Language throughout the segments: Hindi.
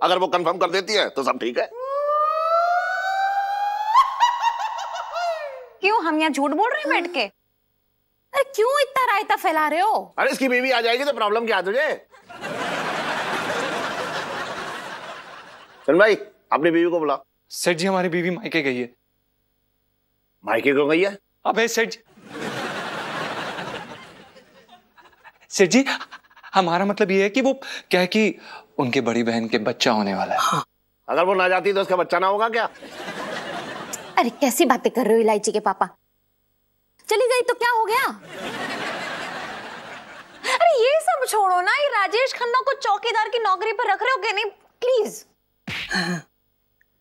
अगर वो कंफर्म कर देती है तो सब ठीक है। क्यों हम यहाँ झूठ बोल रहे हैं बैठ के? अरे क्यों इतना रायता फैला रहे हो? अरे इसकी बीवी आ जाएगी तो प्रॉब्लम क्या है तुझे? चल भाई अपनी बीवी को बुला। सेठ जी हमारी बीवी मायके गई है। मायके क्यों गई है? अबे सेठ जी हमारा मतलब ये है कि वो क्या है कि उनके बड़ी बहन के बच्चा होने वाला है। अगर वो ना जाती तो उसका बच्चा ना होगा क्या? अरे कैसी बातें कर रहे हो इलायची के पापा? चली गई तो क्या हो गया? अरे ये सब छोड़ो ना, ये राजेश खन्ना को चौकीदार की नौकरी पर रख रहे हो क्या? नहीं प्लीज।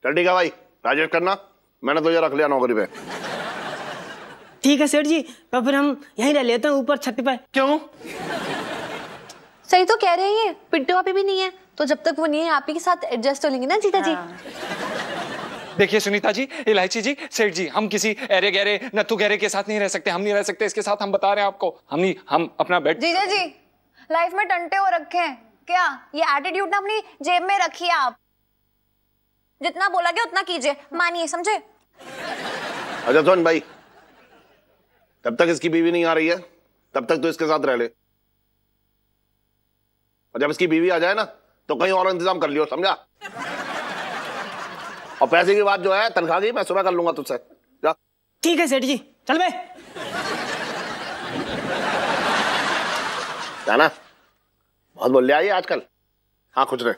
चल ठीक है भाई, राजेश खन्ना मैंने तुझे रख लिया नौकरी पे। ठीक है सेठ जी, तो फिर हम यहीं रह लेते हैं ऊपर छत पे। क्यों? सही तो कह रहे हैं, पिंटू भाभी भी नहीं है तो जब तक वो नहीं है आप ही के साथ एडजस्ट हो लेंगे ना जीता जी। देखिए सुनीता जी, इलायची जी, सेठ जी, हम किसी एरे गहरे नत्थु गहरे के साथ नहीं रह सकते। हम नहीं रह सकते इसके साथ। हम बता रहे हैं आपको, हम अपना बेड। जीजा जी लाइफ में टंटे हो रखे हैं क्या? ये एटीट्यूड ना अपनी जेब में रखिए आप। जितना बोला गया उतना कीजिए, मानिए, समझे? अच्छा सुन भाई, तब तक इसकी बीवी नहीं आ रही है तब तक तो इसके साथ रह ले, और जब इसकी बीवी आ जाए ना तो कहीं और इंतजाम कर लियो, समझा? और पैसे की बात जो है तनख्वाह की मैं सुबह कर लूंगा तुझसे। जा। ठीक है सेठ जी, चल बे। जाना बहुत बोल लिया ये आजकल। हाँ खुश रहे।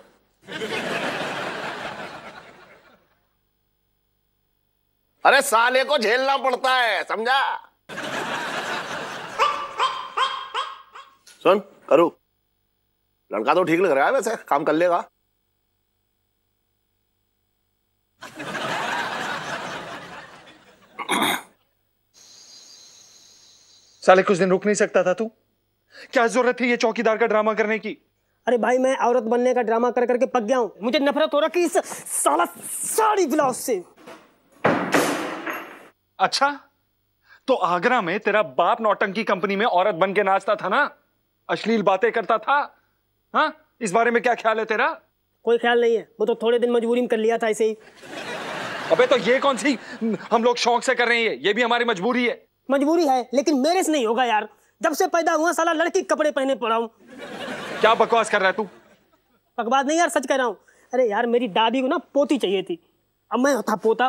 अरे साले को झेलना पड़ता है, समझा? सुन करू, लड़का तो ठीक लग रहा है वैसे, काम कर लेगा। साले कुछ दिन रुक नहीं सकता था तू? क्या जरूरत थी ये चौकीदार का ड्रामा करने की? अरे भाई मैं औरत बनने का ड्रामा कर करके पक गया हूँ। मुझे नफरत हो रखी इस साला साड़ी ब्लाउज से। अच्छा तो आगरा में तेरा बाप नौटंकी कंपनी में औरत बन के नाचता था ना, अश्लील बातें करता था। हाँ, इस बारे में क्या ख्याल है तेरा? कोई ख्याल नहीं है, वो तो थोड़े दिन मजबूरी में कर लिया था ऐसे ही। अबे तो ये कौन सी हम लोग शौक से कर रहे हैं? ये भी हमारी मजबूरी है। मजबूरी है लेकिन मेरे से नहीं होगा यार। जब से पैदा हुआ साला लड़की के कपड़े पहने पड़ा हूं। क्या बकवास कर रहा है तू? बकवास नहीं यार, सच कह रहा हूँ। अरे यार मेरी दादी को ना पोती चाहिए थी, अब मैं था पोता,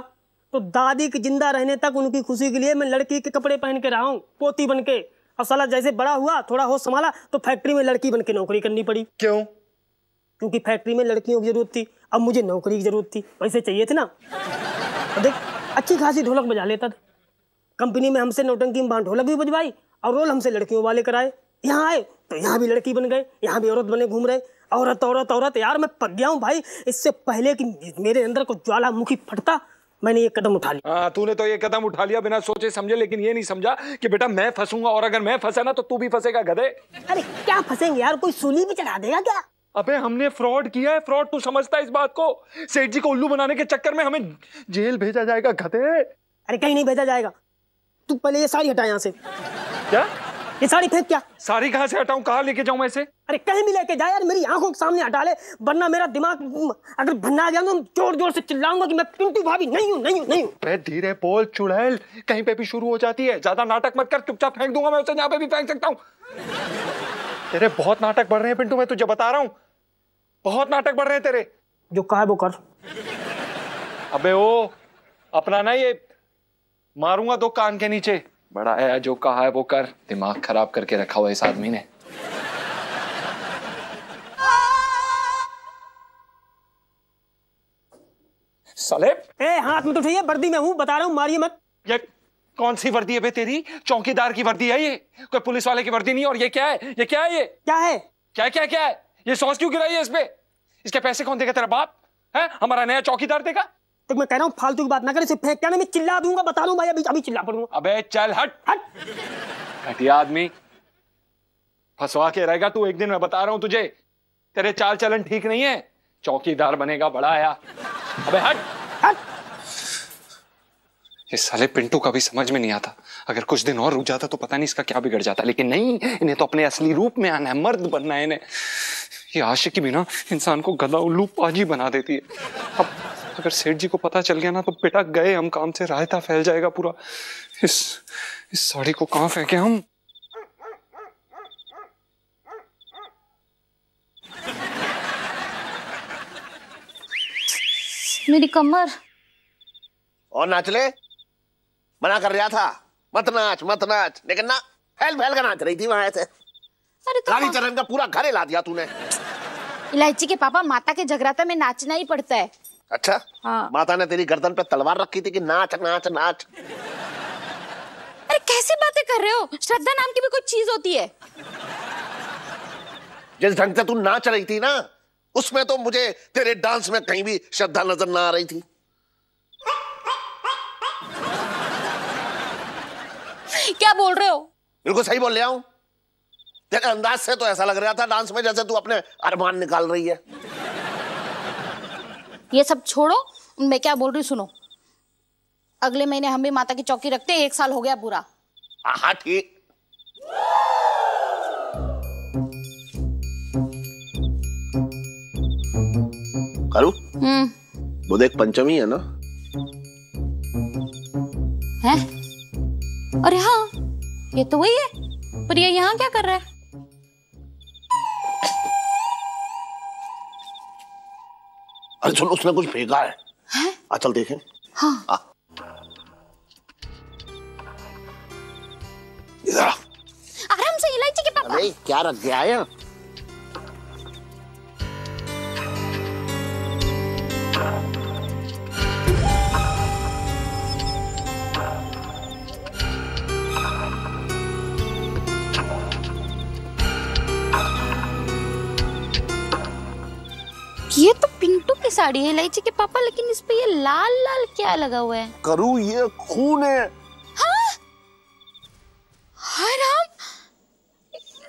तो दादी के जिंदा रहने तक उनकी खुशी के लिए मैं लड़की के कपड़े पहन के रहा हूँ, पोती बन के। अब साला जैसे बड़ा हुआ, थोड़ा होश संभाला, तो फैक्ट्री में लड़की बन के नौकरी करनी पड़ी। क्यों? क्योंकि फैक्ट्री में लड़कियों की जरूरत थी, अब मुझे नौकरी की जरूरत थी, पैसे चाहिए थे ना। देख अच्छी खासी ढोलक बजा लेता था कंपनी में, हमसे नौटंकी में ढोलक भी बजवाई और रोल हमसे लड़कियों वाले कराए। यहाँ आए तो यहाँ भी लड़की बन गए, यहाँ भी औरत बने घूम रहे। औरत औरत औरत, यार मैं पक गया हूँ भाई। इससे पहले कि मेरे अंदर को ज्वालामुखी फटता, मैंने ये कदम उठा लिया। हाँ तूने तो ये कदम उठा लिया बिना सोचे समझे, लेकिन ये नहीं समझा कि बेटा मैं फंसूंगा, और अगर मैं फंसा ना तो तू भी फंसेगा गधे। अरे क्या फंसेंगे यार, कोई सूली भी चढ़ा देगा क्या? अबे हमने फ्रॉड किया है, फ्रॉड। तू समझता है इस बात को? सेठ जी को उल्लू बनाने के चक्कर में हमें जेल भेजा जाएगा गधे। अरे कहीं नहीं भेजा जाएगा, तू पहले ये साड़ी हटा यहाँ से। क्या? ये साड़ी फेंक। क्या साड़ी कहाँ से हटाऊं? कहाँ लेके जाऊं ऐसे? अरे कहीं भी लेके जा यार, मेरी आंखों के सामने हटा ले, वरना मेरा दिमाग अगर भन्ना आ गया तो जोर जोर से चिल्लाऊंगा कि मैं पिंटू भाभी नहीं हूँ, नहीं हूँ, नहीं हूँ। अरे धीरे बोल चुड़ैल, कहीं पे भी शुरू हो जाती है। ज्यादा नाटक मत कर, चुपचाप फेंक दूंगा मैं उसे, जहाँ पे भी फेंक सकता हूँ। तेरे बहुत नाटक बढ़ रहे हैं पिंटू, मैं तुझे बता रहा हूँ, बहुत नाटक बढ़ रहे हैं तेरे। जो कहा है वो कर। अबे ओ अपना ना ये मारूंगा दो कान के नीचे। बड़ा है, जो कहा है वो कर। दिमाग खराब करके रखा हुआ इस आदमी ने। साले ए हाथ मत उठाइए, वर्दी में हूँ, बता रहा हूँ, मारिए मत। ये कौन सी वर्दी है बे तेरी? चौकीदार की वर्दी है ये, कोई पुलिस वाले की वर्दी नहीं। और ये क्या है? ये क्या है? ये क्या है? क्या क्या क्या है? ये सॉस क्यों गिराई है इस पे? इसके पैसे कौन देगा? तेरा बाप है? हमारा नया चौकीदार देगा? तो मैं कह रहा हूँ फालतू की बात ना कर, इसे फेंक, क्या ना मैं चिल्ला दूंगा, बता दूं भाई, अभी अभी चिल्ला पड़ूंगा। अबे चल हट हट। घटिया आदमी, फंसवा के रहेगा तू एक दिन, मैं बता रहा हूं तुझे। तेरे चाल चलन ठीक नहीं है, चौकीदार बनेगा बड़ा आया। अबे हट हट। इस साले पिंटू का भी समझ में नहीं आता, अगर कुछ दिन और रुक जाता तो पता नहीं इसका क्या बिगड़ जाता, लेकिन नहीं, इन्हें तो अपने असली रूप में आना है, मर्द बनना है इन्हें। ये आशिकी भी ना इंसान को गधा उल्लू पाजी बना देती है। अब अगर सेठ जी को पता चल गया ना तो बेटा गए हम काम से, रायता फैल जाएगा पूरा। इस साड़ी को कहाँ फेंके हम? मेरी कमर। और नाच ले, मना कर रहा था मत नाच मत नाच, लेकिन ना फैल फैल कर नाच रही थी वहां से। अरे तो रानी चरण का पूरा घर हिला दिया तूने। इलायची के पापा, माता के जगराता में नाचना ही पड़ता है। अच्छा हाँ। माता ने तेरी गर्दन पे तलवार रखी थी कि नाच नाच नाच? अरे कैसी बातें कर रहे हो? श्रद्धा नाम की भी कोई चीज होती है? जिस ढंग से तू नाच रही थी ना, उसमें तो मुझे तेरे डांस में कहीं भी श्रद्धा नजर ना आ रही थी। क्या बोल रहे हो? बिल्कुल सही बोल रहा हूं। तेरे अंदाज से तो ऐसा लग रहा था डांस में जैसे तू अपने अरमान निकाल रही है। ये सब छोड़ो, मैं क्या बोल रही सुनो। अगले महीने हम भी माता की चौकी रखते हैं, 1 साल हो गया पूरा। हाँ ठीक। करू? वो देख पंचमी है ना? है? अरे हाँ, ये तो वही है। पर ये यहाँ क्या कर रहा है? अरे सुन, उसने कुछ फेंका है। चल देखें। हाँ। इधर आराम से, इलायची के पापा। अरे क्या रख गया है? ये तो पिंटू की साड़ी है इलायची के पापा, लेकिन इस पे ये लाल लाल क्या लगा हुआ है? करू, ये खून है। हाँ? हाय राम,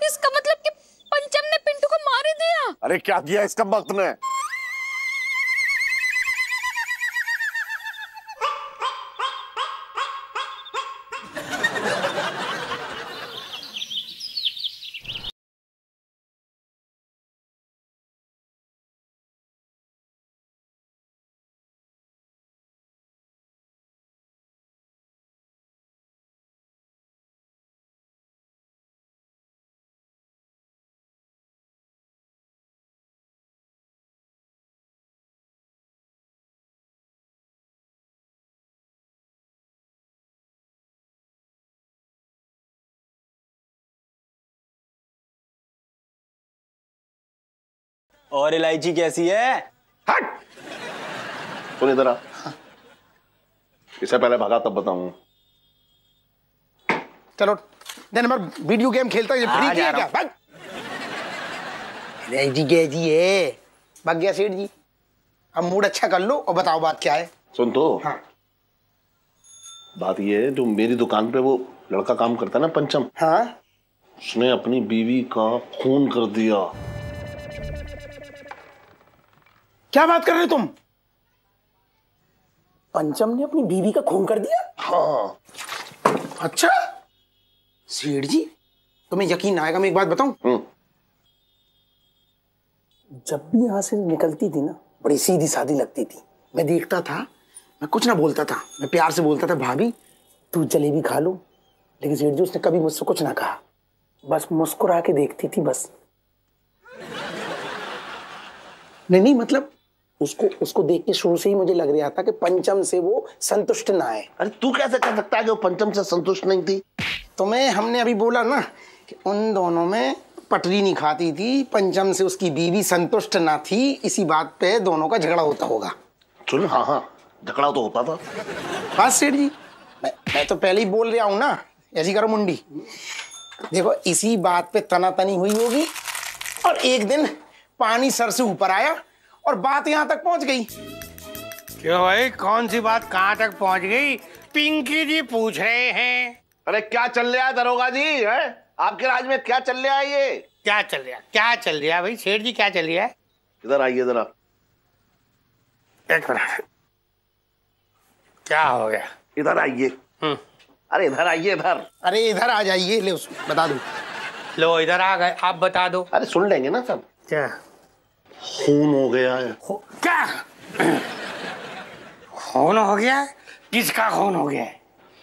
इसका मतलब कि पंचम ने पिंटू को मार ही दिया। अरे क्या किया इसका वक्त ने? और इलायची कैसी है? हट! सुन इधर आ। इससे पहले भागा तब बताऊंगा। चलो दिन भर वीडियो गेम खेलता है, फ्री किया क्या? भाग। इलायची कैसी है? भाग गया सेठ जी। अब मूड अच्छा कर लो और बताओ बात क्या है। सुन तो। हाँ। बात ये है, जो मेरी दुकान पे वो लड़का काम करता है ना पंचम, हाँ, उसने अपनी बीवी का खून कर दिया। क्या बात कर रहे हो तुम? पंचम ने अपनी बीवी का खून कर दिया? हाँ। अच्छा सेठ जी, तुम्हें यकीन आएगा, मैं एक बात बताऊं? जब भी यहां से निकलती थी ना, बड़ी सीधी सादी लगती थी। मैं देखता था, मैं कुछ ना बोलता था, मैं प्यार से बोलता था भाभी तू जलेबी खा लो, लेकिन सेठ जी उसने कभी मुझसे कुछ ना कहा, बस मुस्कुरा के देखती थी बस। नहीं मतलब उसको देख के शुरू से ही मुझे लग रहा था कि पंचम से वो संतुष्ट ना है। अरे तू कैसे कह सकता है कि वो पंचम से संतुष्ट नहीं थी? तुम्हें हमने अभी बोला ना कि उन दोनों में पटरी नहीं खाती थी, पंचम से उसकी बीवी संतुष्ट ना थी, इसी बात पे दोनों का झगड़ा होता होगा। सुन, हाँ हाँ झगड़ा तो होता था। हाँ सेठ जी, मैं तो पहले ही बोल रहा हूँ ना, ऐसी करो मुंडी। देखो इसी बात पे तनातनी हुई होगी और एक दिन पानी सर से ऊपर आया और बात यहाँ तक पहुंच गई। क्यों भाई, कौन सी बात कहाँ तक पहुंच गई? पिंकी जी पूछ रहे हैं। अरे क्या चल रहा है दरोगा जी? है आपके राज में क्या चल रहा है? ये क्या चल रहा है? क्या चल रहा है भाई सेठ जी, क्या चल रहा है? इधर आइए जरा। एक मिनट, क्या हो गया? इधर आइए। अरे इधर आइए, इधर। अरे इधर आ जाइए, ले उसको बता दो। लो इधर आ गए, आप बता दो। अरे सुन लेंगे ना सब। क्या? खून हो गया है। क्या खून हो गया है? किसका खून हो गया है?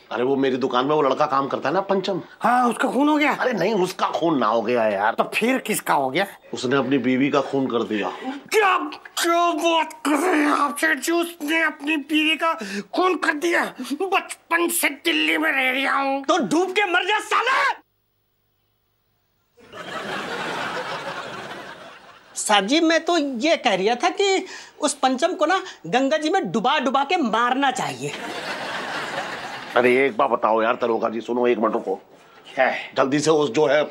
अरे वो मेरी दुकान में वो लड़का काम करता है ना, पंचम। हाँ, उसका खून हो गया। अरे नहीं, उसका खून ना हो गया है यार। तो फिर किसका हो गया? उसने अपनी बीवी का खून कर दिया। क्या क्या बात कर रहे हैं आप सेठ जी? उसने अपनी बीवी का खून कर दिया? बचपन से दिल्ली में रह रहा हूँ। तो डूब के मर जा साला। साहब जी, मैं तो ये कह रहा था कि उस पंचम को ना गंगा जी में डुबा डुबा के मारना चाहिए। अरे एक बात बताओ यार दरोगा जी, सुनो एक मिनट रुको। क्या है? जल्दी से उस जो है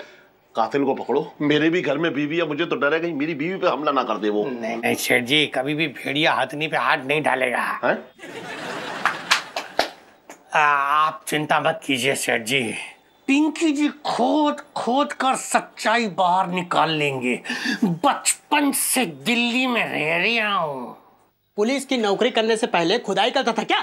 कातिल को पकड़ो। मेरे भी घर में बीवी है, मुझे तो डर है कहीं मेरी बीवी पे हमला ना कर दे वो। नहीं नहीं सेठ जी, कभी भी भेड़िया हथनी पे हाथ नहीं डालेगा। है? आप चिंता मत कीजिए सेठ जी, पिंकी जी खोद खोद कर सच्चाई बाहर निकाल लेंगे। बचपन से दिल्ली में रह रहा हूँ। पुलिस की नौकरी करने से पहले खुदाई करता था क्या?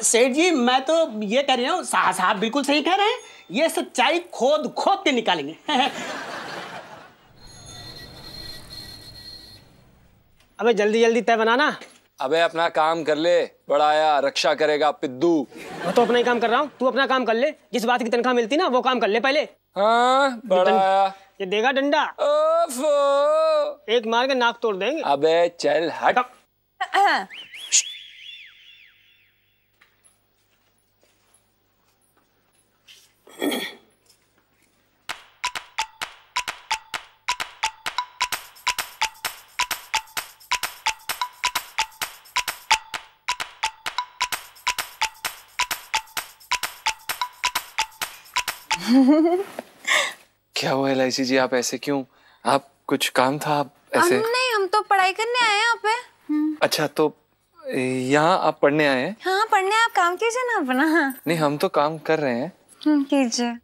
सेठ जी, मैं तो ये कह रही हूँ, साहब बिल्कुल सही कह रहे हैं, ये सच्चाई खोद खोद के निकालेंगे। अबे जल्दी जल्दी तय बनाना। अबे अपना काम कर ले, बड़ाया रक्षा करेगा पिद्दू। मैं तो अपना ही काम कर रहा हूँ, तू अपना काम कर ले। जिस बात की तनख्वाह मिलती ना वो काम कर ले पहले। हाँ बड़ाया। ये देगा डंडा, ओफो। एक मार के नाक तोड़ देंगे। अबे चल हट। क्या हुआ LIC जी, आप ऐसे क्यों? आप कुछ काम था आप ऐसे? नहीं, हम तो पढ़ाई करने आए हैं यहाँ पे। अच्छा, तो यहाँ आप पढ़ने आए हैं? हाँ पढ़ने, आप काम कीजिए ना अपना। नहीं, हम तो काम कर रहे हैं। कीजिए।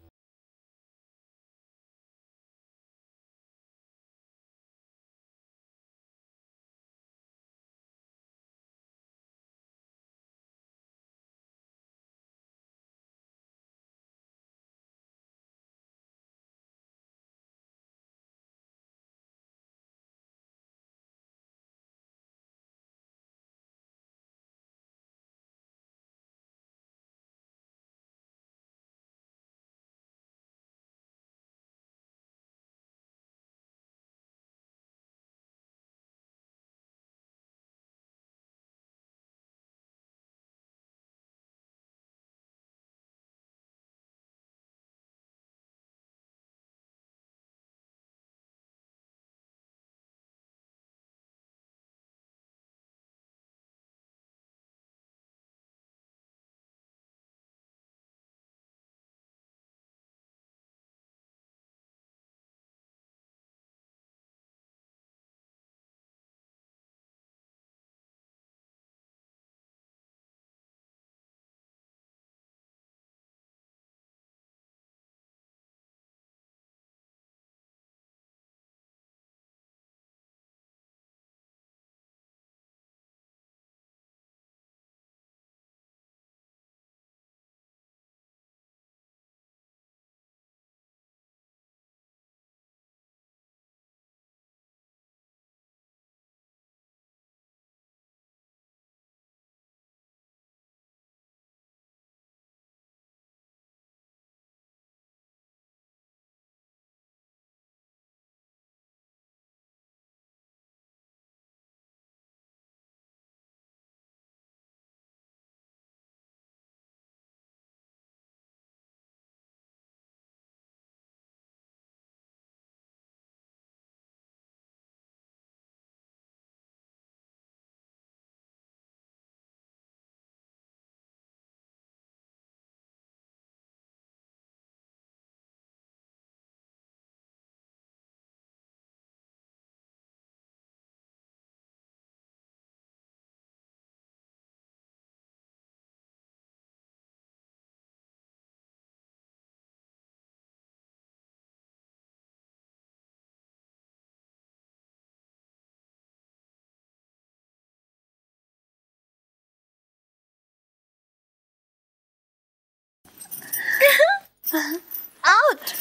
Out!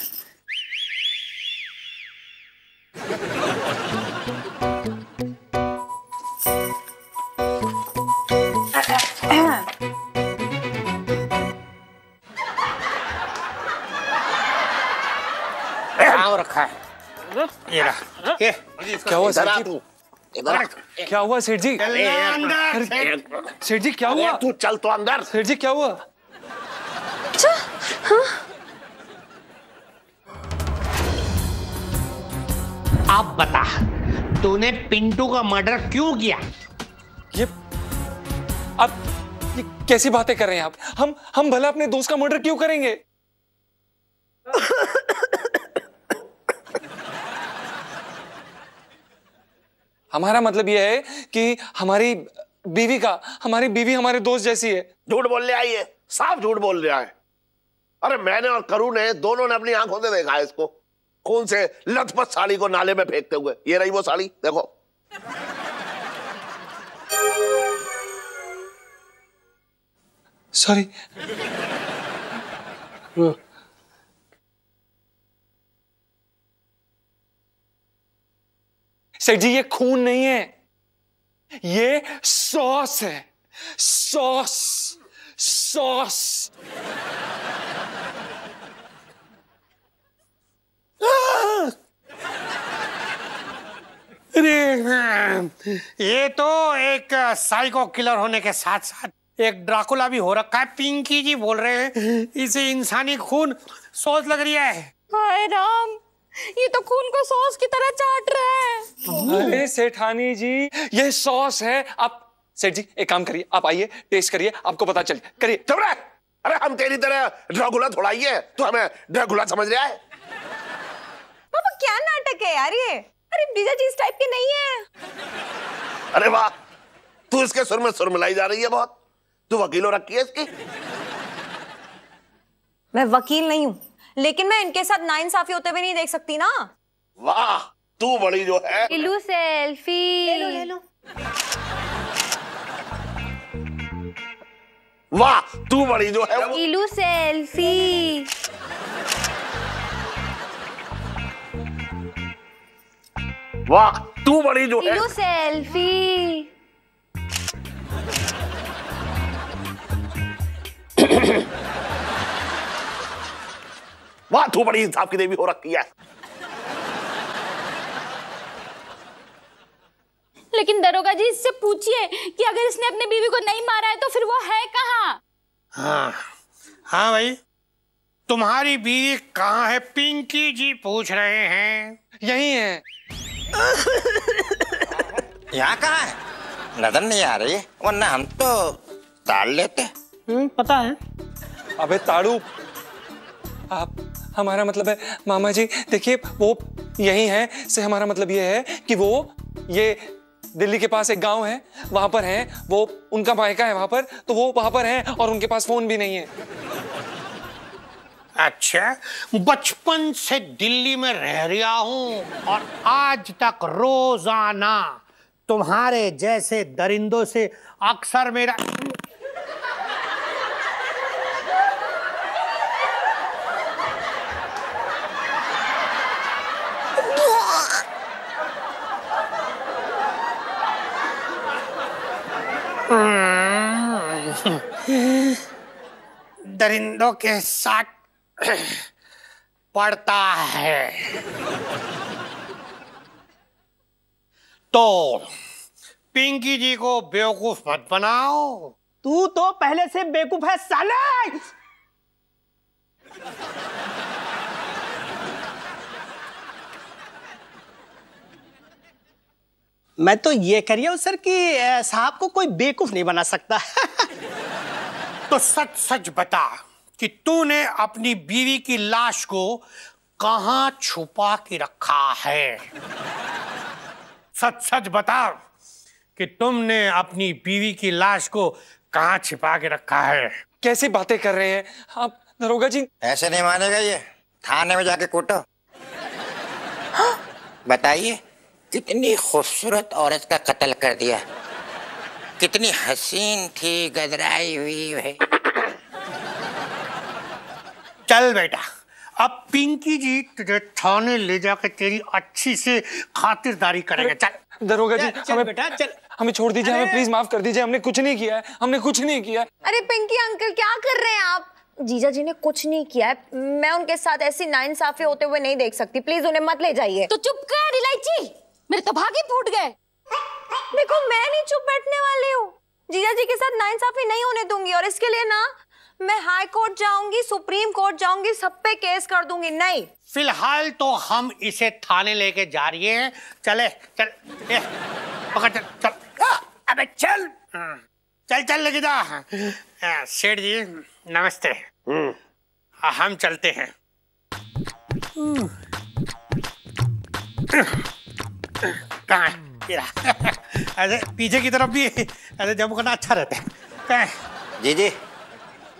यहाँ रखा है। ये रहा। ये क्या हुआ इधर आ सेठ जी? तू, इधर आ। क्या हुआ सेठ जी? अंदर सेठ जी क्या हुआ? तू चल तो अंदर। सेठ जी क्या हुआ? अच्छा हाँ अब बता, तूने पिंटू का मर्डर क्यों किया? ये अब ये कैसी बातें कर रहे हैं आप? हम भला अपने दोस्त का मर्डर क्यों करेंगे? हमारा मतलब यह है कि हमारी बीवी हमारे दोस्त जैसी है। झूठ बोलने आई है, साफ झूठ बोल रहा है। अरे मैंने और करू ने दोनों ने अपनी आंखों से देखा है इसको खून से लथपथ साड़ी को नाले में फेंकते हुए। ये रही वो साड़ी, देखो। सॉरी। सेठ जी ये खून नहीं है, ये सॉस है। Sauce sauce. ये तो एक साइको किलर होने के साथ साथ एक ड्राकुला भी हो रखा है। पिंकी जी बोल रहे हैं इसे इंसानी खून सॉस लग रही है। हाय राम, ये तो खून को सॉस की तरह चाट रहा है। अरे सेठानी जी ये सॉस है। आप सेठ जी एक काम करिए, आप आइए टेस्ट करिए, आपको पता चल करिए। चुप रह। अरे हम तेरी तरह ड्राकुला थोड़ा ही है, तू हमें ड्राकुला समझ रहा है? पापा क्या नाटक है यार ये? अरे जीजा जी इस टाइप के नहीं है। अरे वाह, तू इसके सुर में सुर मिलाई जा रही है बहुत। तू वकीलों रखी है इसकी। मैं वकील नहीं हूं, लेकिन मैं इनके साथ नाइंसाफी होते हुए नहीं देख सकती ना। वाह, तू बड़ी जो है। इलू सेल्फी ले लो। वाह, तू बड़ी जो है। इलू सेल्फी। वाह, तू बड़ी जो है। इलू सेल्फी। वाह, तू बड़ी इंसाफ की देवी हो रखी है। लेकिन दरोगा जी इससे पूछिए कि अगर इसने अपने बीवी को नहीं मारा है तो फिर वो है कहाँ? हाँ हाँ भाई, तुम्हारी बीवी कहाँ है? पिंकी जी पूछ रहे हैं। यही है। यहाँ कहाँ है? नजर नहीं आ रही, वरना हम तो ताड़ लेते। पता है। अबे ताड़ू, आप हमारा मतलब है मामा जी देखिए वो यही है से हमारा मतलब ये है कि वो ये दिल्ली के पास एक गांव है, वहां पर हैं, वो उनका मायका है वहां पर, तो वो वहां पर हैं और उनके पास फोन भी नहीं है। अच्छा, बचपन से दिल्ली में रह रहा हूं और आज तक रोजाना तुम्हारे जैसे दरिंदों से अक्सर मेरा दरिंदों के साथ पड़ता है। तो पिंकी जी को बेवकूफ मत बनाओ। तू तो पहले से बेवकूफ है साले। मैं तो ये कह रहा हूं सर कि साहब को कोई बेवकूफ नहीं बना सकता। तो सच सच बता कि तूने अपनी बीवी की लाश को कहां छुपा के रखा है? सच सच बता कि तुमने अपनी बीवी की लाश को कहां छिपा के रखा है? कैसी बातें कर रहे हैं आप दरोगा जी? ऐसे नहीं मानेगा ये, थाने में जाके कूटो। बताइए कितनी खूबसूरत औरत का कत्ल कर दिया, कितनी हसीन थी, गदराई हुई है। चल बेटा, अब पिंकी जी तुझे थाने ले जाकर तेरी अच्छी से खातिरदारी करेंगे। चल दरोगा जी चल हमें बेटा चल। हमें छोड़ दीजिए, हमें प्लीज माफ कर दीजिए, हमने कुछ नहीं किया है, हमने कुछ नहीं किया है। अरे पिंकी अंकल क्या कर रहे हैं आप? जीजा जी ने कुछ नहीं किया है। मैं उनके साथ ऐसी नाइंसाफी होते हुए नहीं देख सकती। प्लीज उन्हें मत ले जाइए। तो चुप कर इलायची, मेरे तो भागे फूट गए। देखो मैं नहीं चुप बैठने वाली हूँ। जीजा जी के साथ नाइंसाफी नहीं होने दूंगी और इसके लिए ना मैं हाई कोर्ट जाऊंगी, सुप्रीम कोर्ट जाऊंगी, सब पे केस कर दूंगी। नहीं, फिलहाल तो हम इसे थाने लेके जा रही हैं। चले चल, पकड़, चल चल। अबे चल चल चल लेके जा। सेठ जी नमस्ते। हम चलते हैं। कहाँ है? ऐसे पीछे की तरफ भी ऐसे जब करना अच्छा रहता है। कहाँ है? जी जी।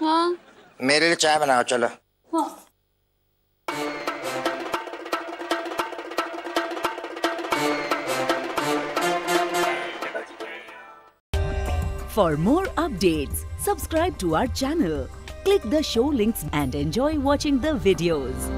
हाँ मेरे लिए चाय बनाओ चलो। हाँ। For more updates, subscribe to our channel, click the show links and enjoy watching the videos.